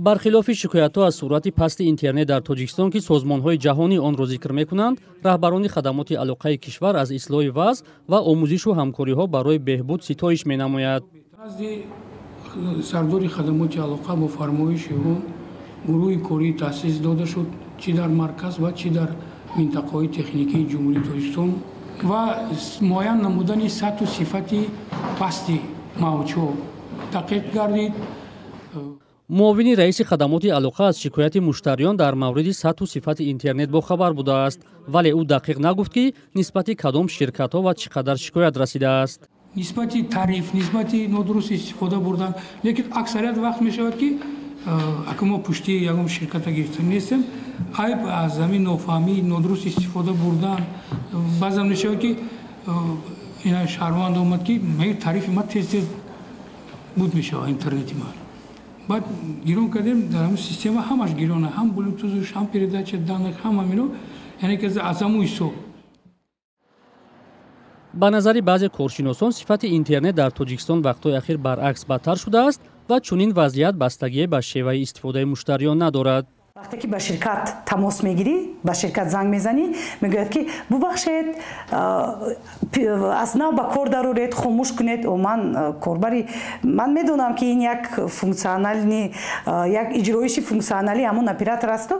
бархилофи шикоятҳо аз суръати пасти интернет дар тоҷикистон ки созмонҳои ҷаҳонӣ онро зикр мекунанд, раҳбарони хадамоти алоқаи кишвар аз ислоҳи вазъ ва омӯзишу ҳамкориҳо барои беҳбуд ситоиш менамояд. сардори хадамоти алоқа бо фармоиши он гурӯҳи корӣ таъсис дода шуд, чӣ дар марказ ва чӣ дар минтақаҳои техникии ҷумҳурии Тоҷикистон ва муайян намудани сатҳу сифати пасти мавҷҳо дақиқ гардид. муовини раиси хадамоти алоқа аз шикояти муштариён дар мавриди сатҳу сифати интернет бохабар будааст, вале ӯ дақиқ нагуфт ки нисбати кадом ширкатҳо ва чӣ қадар шикоят расидааст. нисбати тариф, нисбати нодуруст истифода бурдан, лекин аксарият вақт мешавад ки ака мо пушти ягон ширката гирифта нестем, айб аз замин нофаҳмӣ, нодуруст истифода бурдан, баъзан мешавад ки ина шаҳрванд омад ки тарифи ма тез буд мешавад интернети ма. баъд гирон кардем дар ҳамин система ҳамаш гирона, ҳам блютузуш, ҳам передача данных, ҳам ҳамино, яъне ки аз ҳамун ҳисоб. ба назари баъзе коршиносон сифати интернет дар тоҷикистон вақтҳои ахир баръакс бадтар шудааст ва чунин вазъият бастагие ба шеваи истифодаи муштариён надорад. вақте ки ба ширкат тамос мегирӣ, ба ширкат занг мезанӣ, мегӯяд ки бубахшед, аз нав ба кор дароред, хомӯш кунед. ман корбари ман медонам ки ин як функсионали, як иҷроиши функсионали ҳамон оператор аст,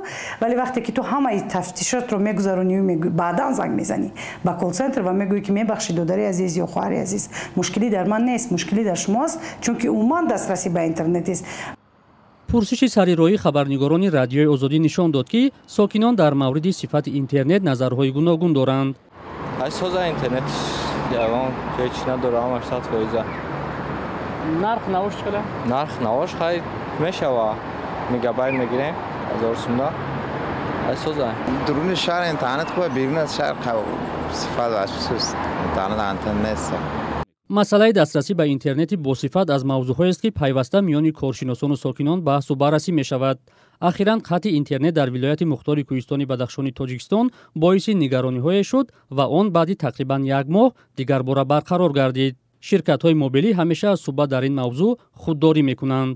вале вақте ки ту ҳамаи тафтишотро мегузаронӣ, баъдан занг мезанӣ ба колцентр ва мегӯӣ ки мебахшед додари азиз ё хоҳари азиз, мушкилӣ дар ман нест, мушкилӣ дар шумоаст, чунки умуман дастрасӣ ба интернетист. пурсиши сарироии хабарнигорони радиои озодӣ нишон дод ки сокинон дар мавриди сифати интернет назарҳои гуногун доранд. нарх навош чиқадар? нарх навош хай мешава мегабайт мегирем 1000 сумда. درون شهر اینترنت خوبه، بیرون از شهر صفت و خصوص اینترنت نیست. масъалаи дастрасӣ ба интернети босифат аз мавзӯъҳоест ки пайваста миёни коршиносону сокинон баҳсу баррасӣ мешавад. ахиран қатъи интернет дар вилояти мухтори кӯҳистони бадахшони тоҷикистон боиси нигарониҳое шуд ва он баъди тақрибан як моҳ дигарбора барқарор гардид. ширкатҳои мобилӣ ҳамеша аз суҳбат дар ин мавзӯъ худдорӣ мекунанд.